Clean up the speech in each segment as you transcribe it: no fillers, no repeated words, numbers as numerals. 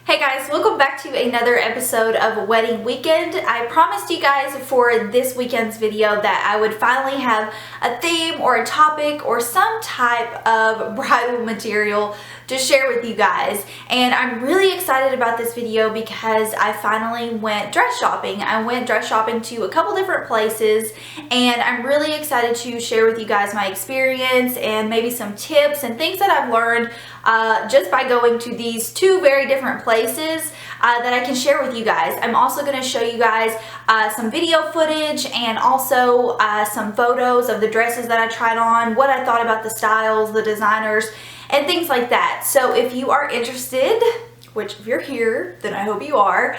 Hey guys, welcome back to another episode of Wedding Weekend. I promised you guys for this weekend's video that I would finally have a theme or a topic or some type of bridal material to share with you guys. And I'm really excited about this video because I finally went dress shopping. I went dress shopping to a couple different places and I'm really excited to share with you guys my experience and maybe some tips and things that I've learned just by going to these two very different places that I can share with you guys. I'm also going to show you guys some video footage and also some photos of the dresses that I tried on, what I thought about the styles, the designers, and things like that. So if you are interested, which if you're here, then I hope you are,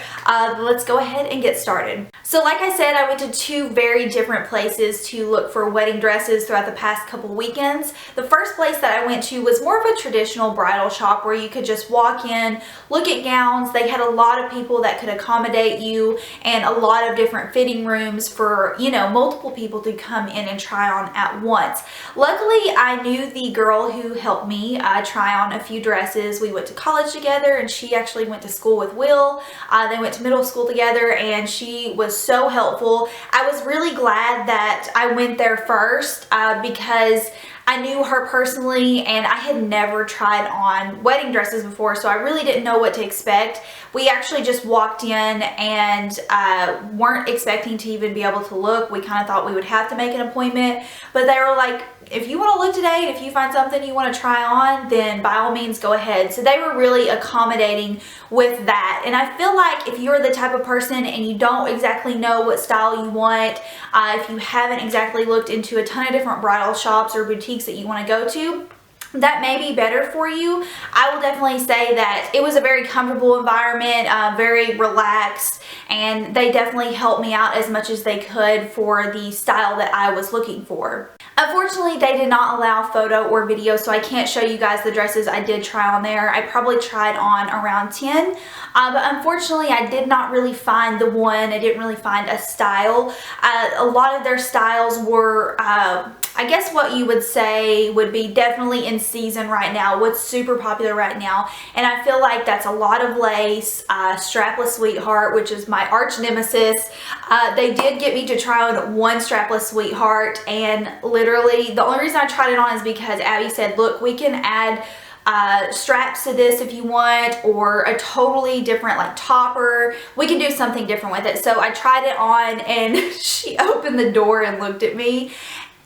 let's go ahead and get started. So like I said, I went to two very different places to look for wedding dresses throughout the past couple weekends. The first place that I went to was more of a traditional bridal shop where you could just walk in, look at gowns. They had a lot of people that could accommodate you and a lot of different fitting rooms for, you know, multiple people to come in and try on at once. Luckily, I knew the girl who helped me try on a few dresses. We went to college together and she actually went to school with Will. They went to middle school together and she was so helpful. I was really glad that I went there first because I knew her personally and I had never tried on wedding dresses before, so I really didn't know what to expect. We actually just walked in and weren't expecting to even be able to look. We kind of thought we would have to make an appointment, but they were like, if you want to look today and if you find something you want to try on, then by all means go ahead. So they were really accommodating with that. And I feel like if you're the type of person and you don't exactly know what style you want, if you haven't exactly looked into a ton of different bridal shops or boutiques that you want to go to, that may be better for you. I will definitely say that it was a very comfortable environment, very relaxed, and they definitely helped me out as much as they could for the style that I was looking for. Unfortunately, they did not allow photo or video, so I can't show you guys the dresses I did try on there. I probably tried on around 10, but unfortunately, I did not really find the one. I didn't really find a style. A lot of their styles were I guess what you would say would be definitely in season right now, what's super popular right now. And I feel like that's a lot of lace, strapless sweetheart, which is my arch nemesis. They did get me to try on one strapless sweetheart, and literally the only reason I tried it on is because Abby said, look, we can add straps to this if you want, or a totally different like topper. We can do something different with it. So I tried it on and she opened the door and looked at me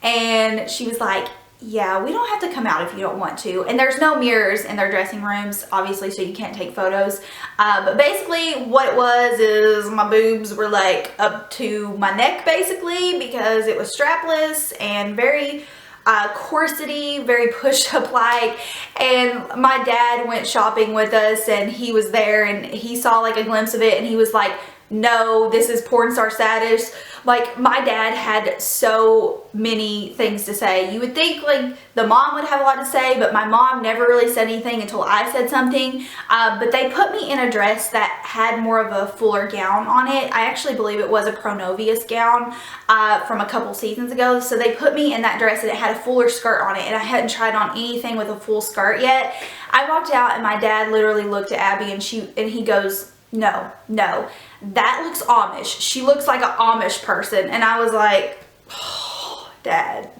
and she was like, yeah, we don't have to come out if you don't want to. And there's no mirrors in their dressing rooms, obviously, so you can't take photos. But basically what it was is my boobs were like up to my neck basically because it was strapless and very corsety, very push-up like. And my dad went shopping with us and he was there and he saw like a glimpse of it and he was like, no, this is porn star status. Like, my dad had so many things to say. You would think like the mom would have a lot to say, but my mom never really said anything until I said something. But they put me in a dress that had more of a fuller gown on it. I actually believe it was a Pronovius gown from a couple seasons ago. So they put me in that dress and it had a fuller skirt on it, and I hadn't tried on anything with a full skirt yet. I walked out and my dad literally looked at Abby and he goes, no, that looks Amish. She looks like an Amish person. And I was like, oh, Dad,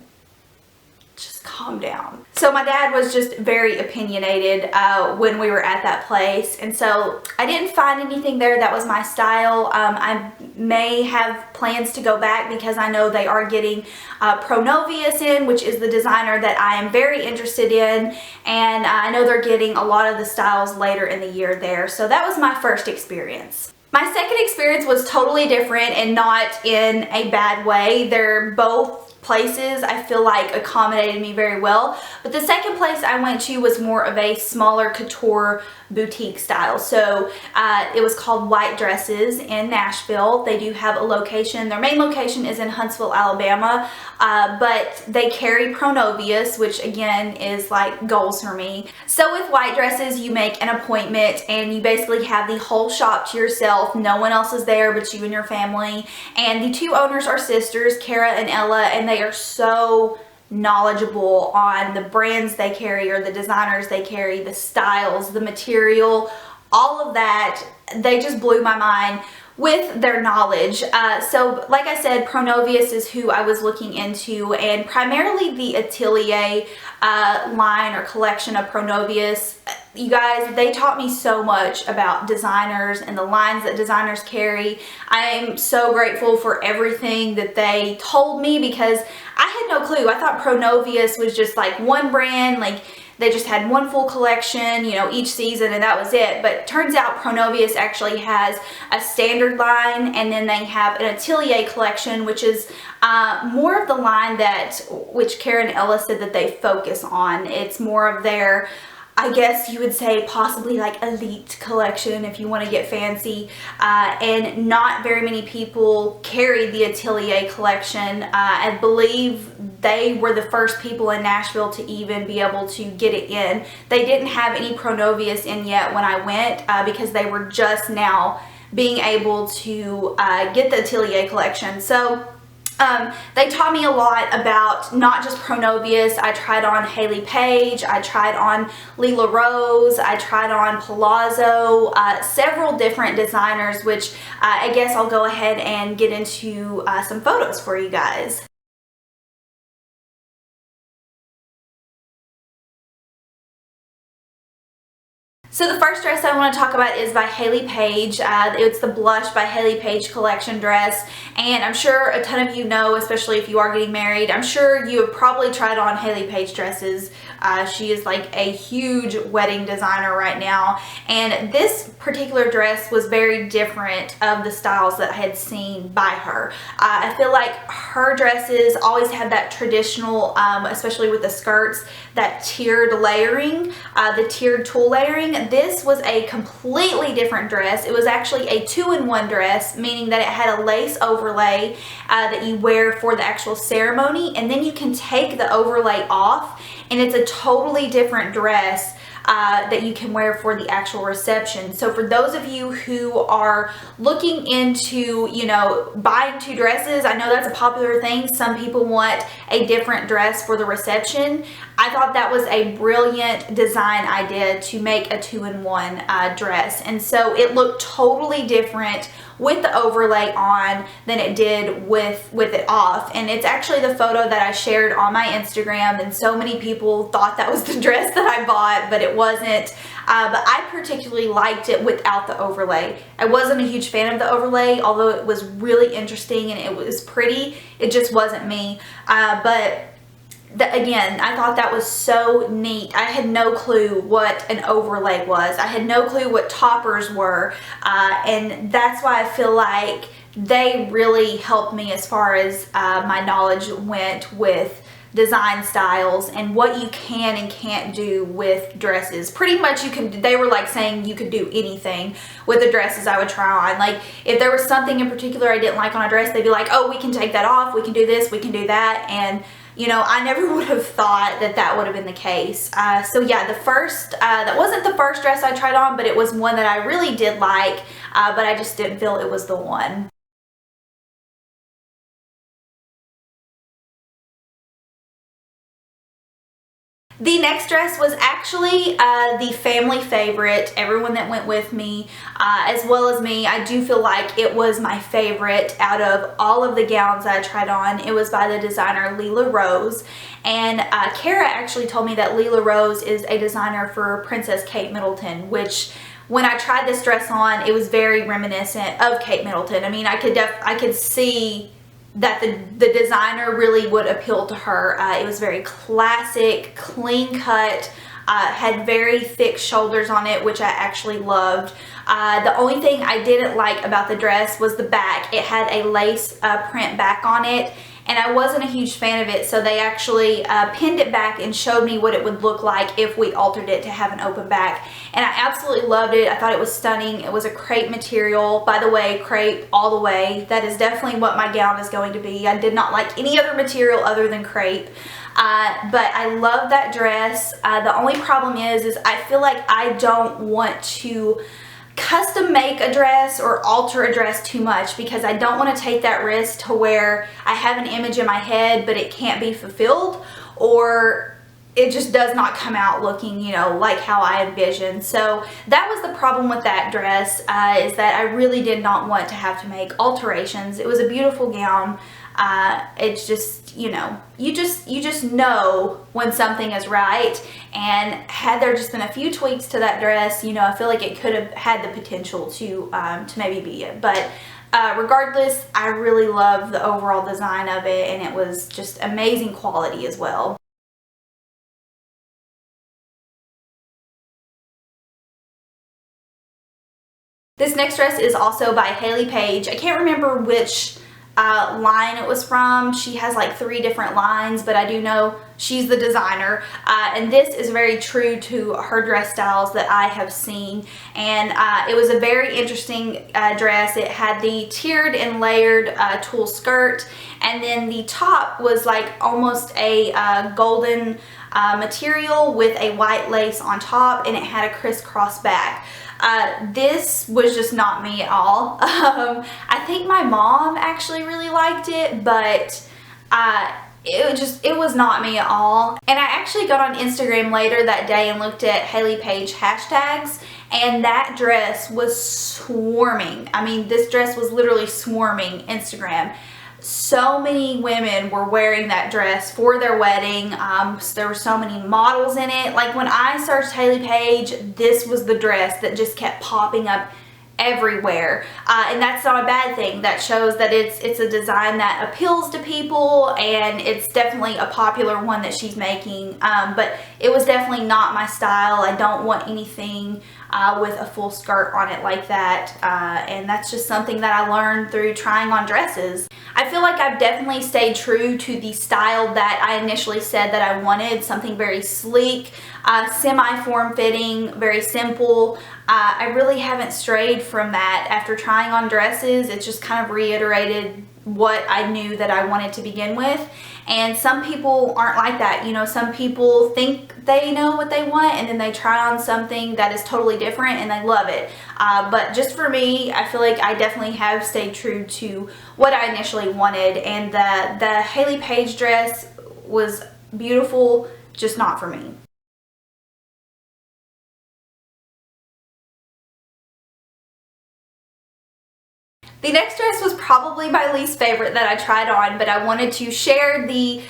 just calm down. So my dad was just very opinionated when we were at that place. And so I didn't find anything there that was my style. I may have plans to go back because I know they are getting Pronovius in, which is the designer that I am very interested in. And I know they're getting a lot of the styles later in the year there. So that was my first experience. My second experience was totally different and not in a bad way. They're both places I feel like accommodated me very well, but the second place I went to was more of a smaller couture boutique style. So it was called White Dresses in Nashville. They do have a location. Their main location is in Huntsville, Alabama, but they carry Pronovius, which again is like goals for me. So with White Dresses, you make an appointment and you basically have the whole shop to yourself. No one else is there but you and your family. And the two owners are sisters, Kara and Ella, and they are so knowledgeable on the brands they carry or the designers they carry, the styles, the material, all of that. They just blew my mind with their knowledge. So like I said, Pronovius is who I was looking into, and primarily the Atelier line or collection of Pronovius. You guys, they taught me so much about designers and the lines that designers carry. I am so grateful for everything that they told me, because I had no clue. I thought Pronovius was just like one brand, like they just had one full collection, you know, each season, and that was it. But turns out Pronovius actually has a standard line, and then they have an Atelier collection, which is more of the line which Karen Ellis said that they focus on. It's more of their, I guess you would say, possibly like elite collection if you want to get fancy, and not very many people carry the Atelier collection. I believe they were the first people in Nashville to even be able to get it in. They didn't have any Pronovius in yet when I went, because they were just now being able to get the Atelier collection. So they taught me a lot about not just Pronovius. I tried on Hayley Paige, I tried on Lela Rose, I tried on Palazzo, several different designers, which I guess I'll go ahead and get into some photos for you guys. So the first dress I want to talk about is by Hayley Paige. It's the Blush by Hayley Paige collection dress, and I'm sure a ton of you know, especially if you are getting married, I'm sure you have probably tried on Hayley Paige dresses. She is like a huge wedding designer right now, and this particular dress was very different of the styles that I had seen by her. I feel like her dresses always have that traditional, especially with the skirts, that tiered layering, the tiered tulle layering. This was a completely different dress. It was actually a 2-in-1 dress, meaning that it had a lace overlay that you wear for the actual ceremony, and then you can take the overlay off, and it's a totally different dress that you can wear for the actual reception. So for those of you who are looking into, you know, buying two dresses, I know that's a popular thing. Some people want a different dress for the reception. I thought that was a brilliant design idea to make a 2-in-1 dress. And so it looked totally different with the overlay on than it did with it off. And it's actually the photo that I shared on my Instagram, and so many people thought that was the dress that I bought, but it wasn't. But I particularly liked it without the overlay. I wasn't a huge fan of the overlay, although it was really interesting and it was pretty. It just wasn't me. Again, I thought that was so neat. I had no clue what an overlay was. I had no clue what toppers were, and that's why I feel like they really helped me as far as my knowledge went with design styles and what you can and can't do with dresses. Pretty much they were like saying you could do anything with the dresses I would try on. Like if there was something in particular I didn't like on a dress, they'd be like, oh, we can take that off, we can do this, we can do that. And you know, I never would have thought that that would have been the case. So yeah, that wasn't the first dress I tried on, but it was one that I really did like, but I just didn't feel it was the one. The next dress was actually the family favorite. Everyone that went with me, as well as me, I do feel like it was my favorite out of all of the gowns that I tried on. It was by the designer Lela Rose. And Kara actually told me that Lela Rose is a designer for Princess Kate Middleton, which when I tried this dress on, it was very reminiscent of Kate Middleton. I mean, I could see that the designer really would appeal to her. It was very classic, clean cut, had very thick shoulders on it, which I actually loved. The only thing I didn't like about the dress was the back. It had a lace print back on it, and I wasn't a huge fan of it, so they actually pinned it back and showed me what it would look like if we altered it to have an open back. And I absolutely loved it. I thought it was stunning. It was a crepe material. By the way, crepe all the way. That is definitely what my gown is going to be. I did not like any other material other than crepe. But I love that dress. The only problem is I feel like I don't want to custom make a dress or alter a dress too much, because I don't want to take that risk to where I have an image in my head but it can't be fulfilled, or it just does not come out looking, you know, like how I envisioned. So that was the problem with that dress, is that I really did not want to have to make alterations. It was a beautiful gown. It's just, you know, you just know when something is right, and had there just been a few tweaks to that dress, you know, I feel like it could have had the potential to maybe be it. But regardless, I really love the overall design of it, and it was just amazing quality as well. This next dress is also by Hayley Paige. I can't remember which line it was from. She has like 3 different lines, but I do know she's the designer, and this is very true to her dress styles that I have seen. And it was a very interesting dress. It had the tiered and layered tulle skirt, and then the top was like almost a golden material with a white lace on top, and it had a crisscross back. This was just not me at all. I think my mom actually really liked it, but it was not me at all. And I actually got on Instagram later that day and looked at Hayley Paige hashtags, and that dress was swarming. I mean, this dress was literally swarming Instagram. So many women were wearing that dress for their wedding. So there were so many models in it. Like when I searched Hayley Paige, this was the dress that just kept popping up everywhere, and that's not a bad thing. That shows that it's a design that appeals to people, and it's definitely a popular one that she's making, but it was definitely not my style. I don't want anything with a full skirt on it like that, and that's just something that I learned through trying on dresses. I feel like I've definitely stayed true to the style that I initially said that I wanted, something very sleek, semi-form fitting, very simple. I really haven't strayed from that. After trying on dresses, it just kind of reiterated what I knew that I wanted to begin with. And some people aren't like that. You know, some people think they know what they want, and then they try on something that is totally different and they love it. But just for me, I feel like I definitely have stayed true to what I initially wanted. And the Hayley Paige dress was beautiful, just not for me. The next dress was probably my least favorite that I tried on, but I wanted to share the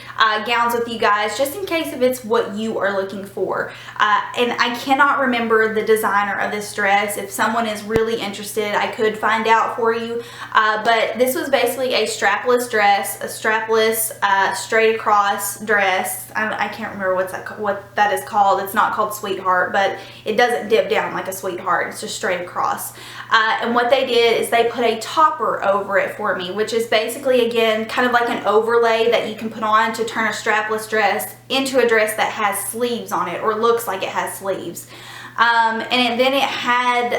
gowns with you guys just in case if it's what you are looking for. And I cannot remember the designer of this dress. If someone is really interested, I could find out for you. But this was basically a strapless dress, a strapless straight across dress. I can't remember what that is called. It's not called Sweetheart, but it doesn't dip down like a Sweetheart. It's just straight across. And what they did is they put a topper over it for me, which is basically, again, kind of like an overlay that you can put on to turn a strapless dress into a dress that has sleeves on it, or looks like it has sleeves. And then it had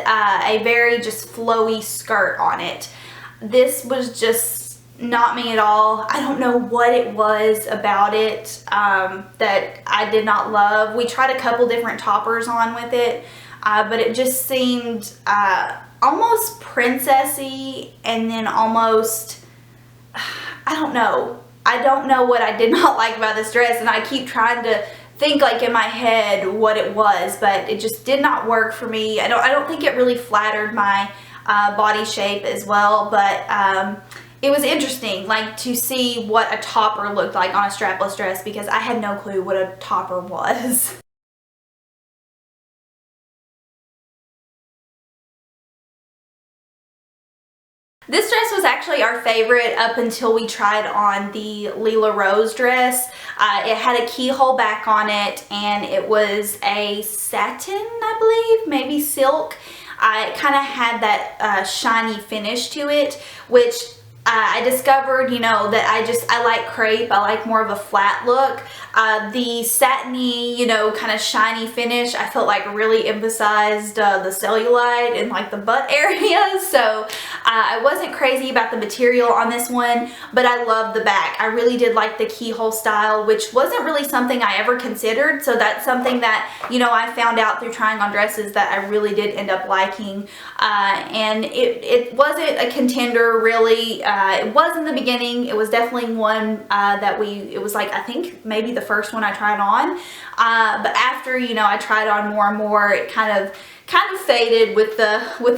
a very just flowy skirt on it. This was just not me at all. I don't know what it was about it that I did not love. We tried a couple different toppers on with it, but it just seemed almost princessy, and then almost, I don't know. I don't know what I did not like about this dress, and I keep trying to think like in my head what it was, but it just did not work for me. I don't think it really flattered my body shape as well, but it was interesting, like, to see what a topper looked like on a strapless dress, because I had no clue what a topper was. This dress was actually our favorite up until we tried on the Lela Rose dress. It had a keyhole back on it, and it was a satin, I believe, maybe silk. It kind of had that shiny finish to it, which I discovered, you know, that I like crepe. I like more of a flat look. The satiny, you know, kind of shiny finish, I felt like really emphasized the cellulite and like the butt area. So I wasn't crazy about the material on this one, but I loved the back. I really did like the keyhole style, which wasn't really something I ever considered. So that's something that, you know, I found out through trying on dresses that I really did end up liking. And it wasn't a contender really it was in the beginning. It was definitely one it was like, I think maybe the first one I tried on. But after, you know, I tried on more and more, it kind of faded with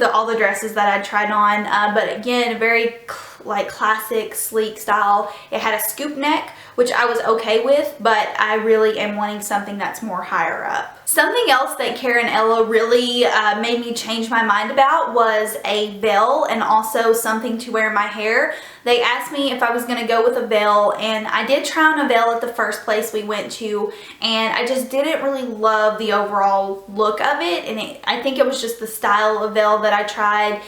all the dresses that I tried on. But again, very like classic sleek style. It had a scoop neck, which I was okay with, but I really am wanting something that's more higher up. Something else that Cara and Ella really made me change my mind about was a veil, and also something to wear in my hair. They asked me if I was going to go with a veil, and I did try on a veil at the first place we went to, and I just didn't really love the overall look of it, and I think it was just the style of veil that I tried.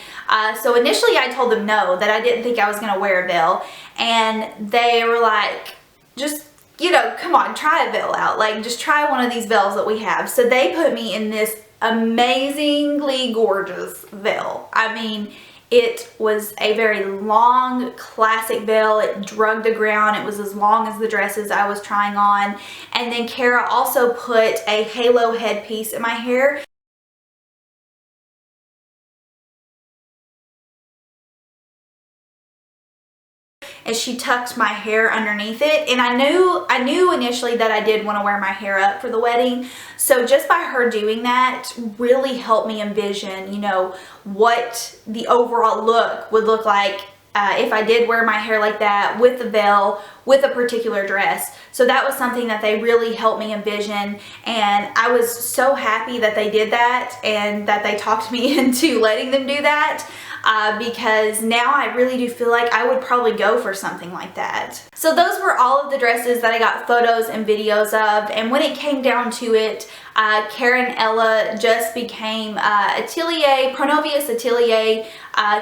So initially I told them no, that I didn't think I was going to wear a veil, and they were like, just, you know, come on, try a veil out. Like, just try one of these veils that we have. So they put me in this amazingly gorgeous veil. I mean, it was a very long, classic veil. It drug the ground. It was as long as the dresses I was trying on. And then Cara also put a halo headpiece in my hair. And she tucked my hair underneath it, and I knew initially that I did want to wear my hair up for the wedding, so just by her doing that really helped me envision, you know, what the overall look would look like if I did wear my hair like that with the veil with a particular dress. So that was something that they really helped me envision, and I was so happy that they did that and that they talked me into letting them do that. Because now I really do feel like I would probably go for something like that. So those were all of the dresses that I got photos and videos of, and when it came down to it, Cara and Ella just became Atelier, Pronovius Atelier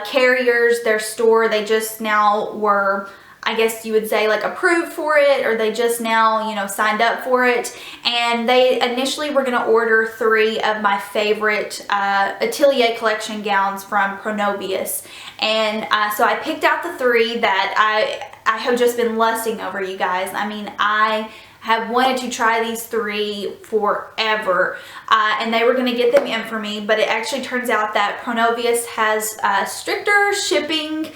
carriers. Their store, they just now were, I guess you would say, like approved for it, or they just now, you know, signed up for it. And they initially were going to order 3 of my favorite Atelier collection gowns from Pronovius. And so I picked out the 3 that I have just been lusting over, you guys. I mean, I have wanted to try these 3 forever, and they were going to get them in for me, but it actually turns out that Pronovius has stricter shipping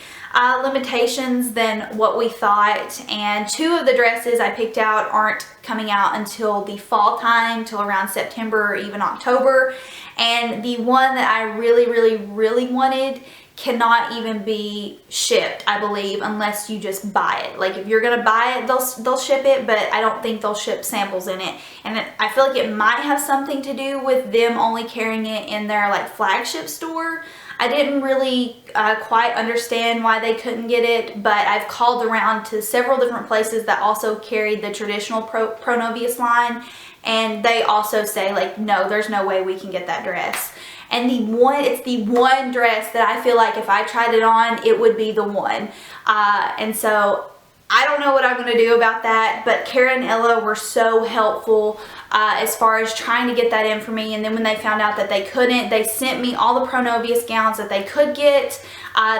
limitations than what we thought, and 2 of the dresses I picked out aren't coming out until the fall time, till around September or even October, and the one that I really wanted cannot even be shipped, I believe, unless you just buy it. Like, if you're gonna buy it, they'll ship it, but I don't think they'll ship samples in it. And I feel like it might have something to do with them only carrying it in their like flagship store. I didn't really quite understand why they couldn't get it, but I've called around to several different places that also carried the traditional Pronovius line, and they also say, like, no, there's no way we can get that dress. And it's the one dress that I feel like if I tried it on, it would be the one. And so I don't know what I'm going to do about that, but Cara and Ella were so helpful as far as trying to get that in for me. And then when they found out that they couldn't, they sent me all the Pronovius gowns that they could get.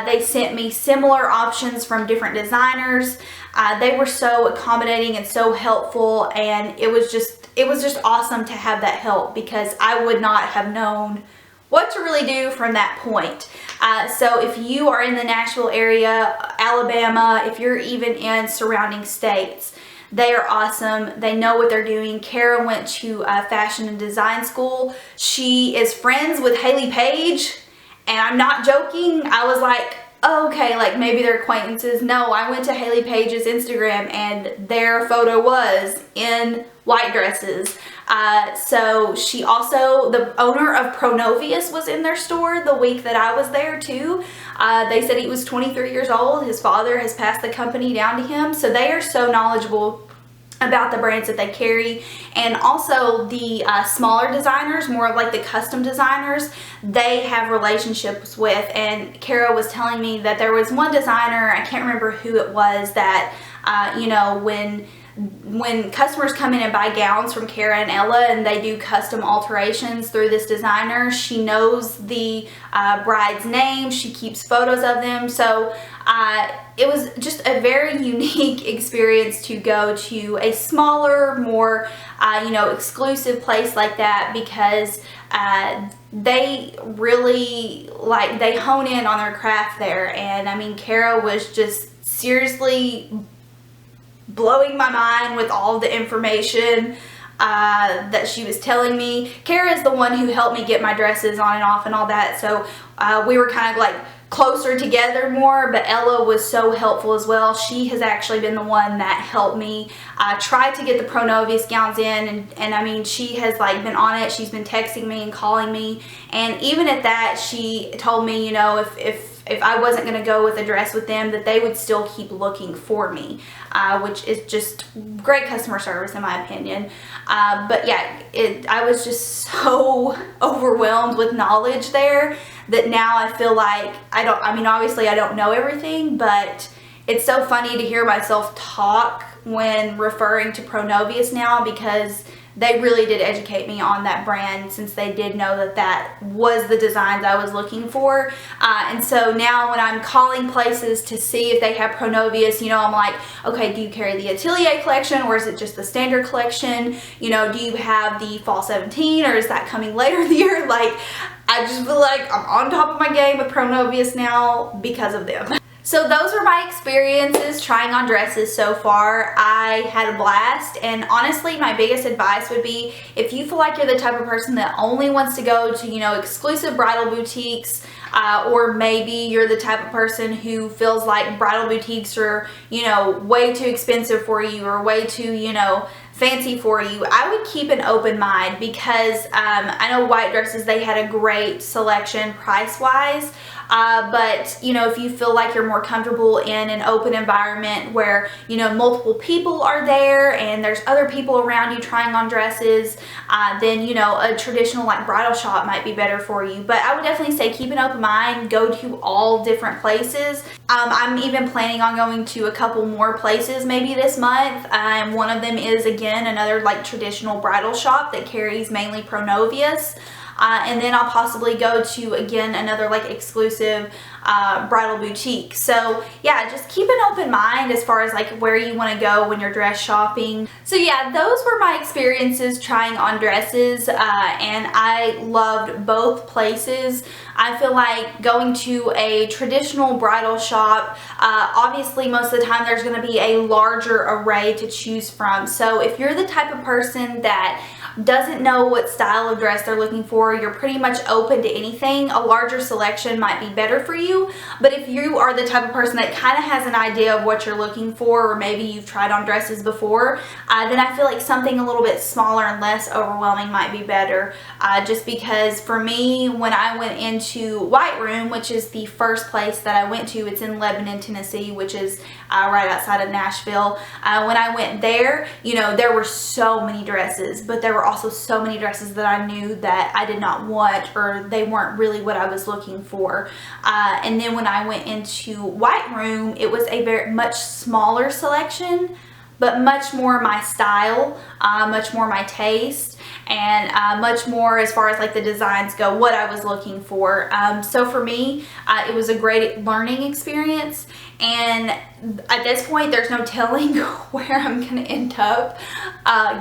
They sent me similar options from different designers. They were so accommodating and so helpful, and it was just awesome to have that help, because I would not have known what to really do from that point. So if you are in the Nashville area, Alabama, if you're even in surrounding states, they are awesome. They know what they're doing. Cara went to fashion and design school. She is friends with Hayley Paige, and I'm not joking. I was like, oh, okay, like maybe they're acquaintances. No, I went to Hayley Paige's Instagram, and their photo was in white dresses. So she also, the owner of Pronovius was in their store the week that I was there too. They said he was 23 years old. His father has passed the company down to him. So they are so knowledgeable about the brands that they carry. And also the smaller designers, more of like the custom designers, they have relationships with. And Cara was telling me that there was one designer, I can't remember who it was, that you know, when customers come in and buy gowns from Cara and Ella and they do custom alterations through this designer, she knows the bride's name, she keeps photos of them. So it was just a very unique experience to go to a smaller, more you know, exclusive place like that, because they really, like, they hone in on their craft there. And I mean, Kara was just seriously blowing my mind with all the information that she was telling me. Kara is the one who helped me get my dresses on and off and all that, so we were kind of like closer together more, but Ella was so helpful as well. She has actually been the one that helped me try to get the Pro Novice gowns in, and I mean, she has like been on it. She's been texting me and calling me, and even at that, she told me, you know, if I wasn't going to go with a dress with them, that they would still keep looking for me, which is just great customer service in my opinion. But yeah, I was just so overwhelmed with knowledge there that now I feel like I mean, obviously I don't know everything, but it's so funny to hear myself talk when referring to Pro Novice now, because they really did educate me on that brand, since they did know that that was the designs I was looking for. And so now when I'm calling places to see if they have Pro Novice, you know, I'm like, okay, do you carry the Atelier collection, or is it just the standard collection? You know, do you have the Fall 17, or is that coming later in the year? Like, I just feel like I'm on top of my game with Pro Novice now because of them. So those were my experiences trying on dresses so far. I had a blast, and honestly, my biggest advice would be, if you feel like you're the type of person that only wants to go to, you know, exclusive bridal boutiques, or maybe you're the type of person who feels like bridal boutiques are, you know, way too expensive for you, or way too, you know, fancy for you, I would keep an open mind, because I know white dresses, they had a great selection price-wise. But, you know, if you feel like you're more comfortable in an open environment where, you know, multiple people are there and there's other people around you trying on dresses, then, you know, a traditional like bridal shop might be better for you. But I would definitely say keep an open mind, go to all different places. I'm even planning on going to a couple more places maybe this month. One of them is, again, another like traditional bridal shop that carries mainly Pro Novice. And then I'll possibly go to, again, another like exclusive bridal boutique. So yeah, just keep an open mind as far as like where you want to go when you're dress shopping. So yeah, those were my experiences trying on dresses, and I loved both places. I feel like going to a traditional bridal shop, obviously most of the time there's going to be a larger array to choose from. So if you're the type of person that doesn't know what style of dress they're looking for, you're pretty much open to anything, a larger selection might be better for you. But if you are the type of person that kind of has an idea of what you're looking for, or maybe you've tried on dresses before, then I feel like something a little bit smaller and less overwhelming might be better. Just because for me, when I went into White Room, which is the first place that I went to, it's in Lebanon, Tennessee, which is right outside of Nashville. When I went there, you know, there were so many dresses, but there were also so many dresses that I knew that I did not want, or they weren't really what I was looking for. And then when I went into White Room, it was a very much smaller selection, but much more my style, much more my taste, and much more as far as like the designs go, what I was looking for. So for me, it was a great learning experience, and at this point there's no telling where I'm gonna end up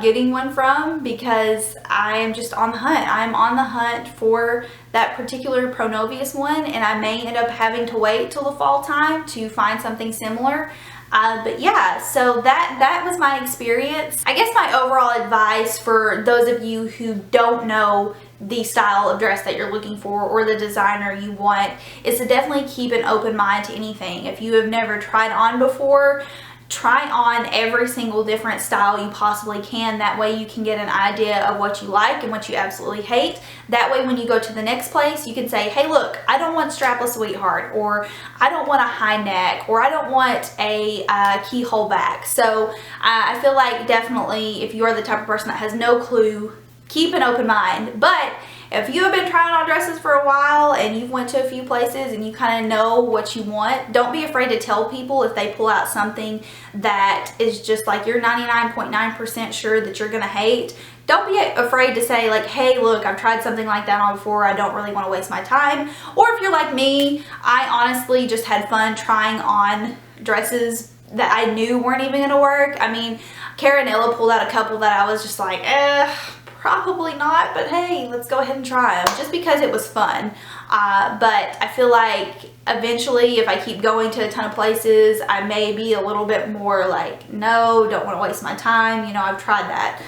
getting one from, because I am just on the hunt. I'm on the hunt for that particular Pro Novice one, and I may end up having to wait till the fall time to find something similar. But yeah, so that was my experience. I guess my overall advice for those of you who don't know the style of dress that you're looking for or the designer you want is to definitely keep an open mind to anything. If you have never tried on before, try on every single different style you possibly can. That way you can get an idea of what you like and what you absolutely hate. That way when you go to the next place, you can say, hey look, I don't want strapless sweetheart, or I don't want a high neck, or I don't want a keyhole back. So I feel like definitely if you are the type of person that has no clue, keep an open mind. But if you have been trying on dresses for a while and you've went to a few places and you kind of know what you want, don't be afraid to tell people if they pull out something that is just like you're 99.9% sure that you're gonna hate. Don't be afraid to say like, hey look, I've tried something like that on before, I don't really want to waste my time. Or if you're like me, I honestly just had fun trying on dresses that I knew weren't even gonna work. I mean, Kara and Ella pulled out a couple that I was just like, Probably not, but hey, let's go ahead and try them just because it was fun. But I feel like eventually if I keep going to a ton of places, I may be a little bit more like, no, don't want to waste my time. You know, I've tried that.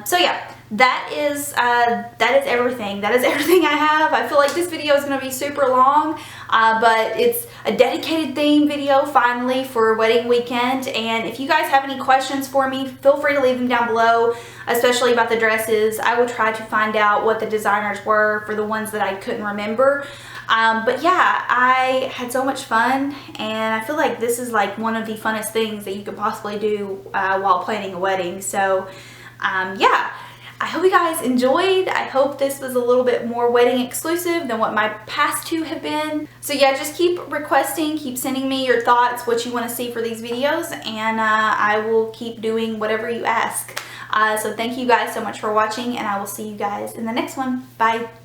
So yeah, that is everything. That is everything I have. I feel like this video is going to be super long, but it's a dedicated theme video finally for wedding weekend. And if you guys have any questions for me, feel free to leave them down below, especially about the dresses. I will try to find out what the designers were for the ones that I couldn't remember. But yeah, I had so much fun, and I feel like this is like one of the funnest things that you could possibly do while planning a wedding. So yeah, I hope you guys enjoyed. I hope this was a little bit more wedding exclusive than what my past two have been. So yeah, just keep requesting, keep sending me your thoughts, what you want to see for these videos, and I will keep doing whatever you ask. So thank you guys so much for watching, and I will see you guys in the next one. Bye.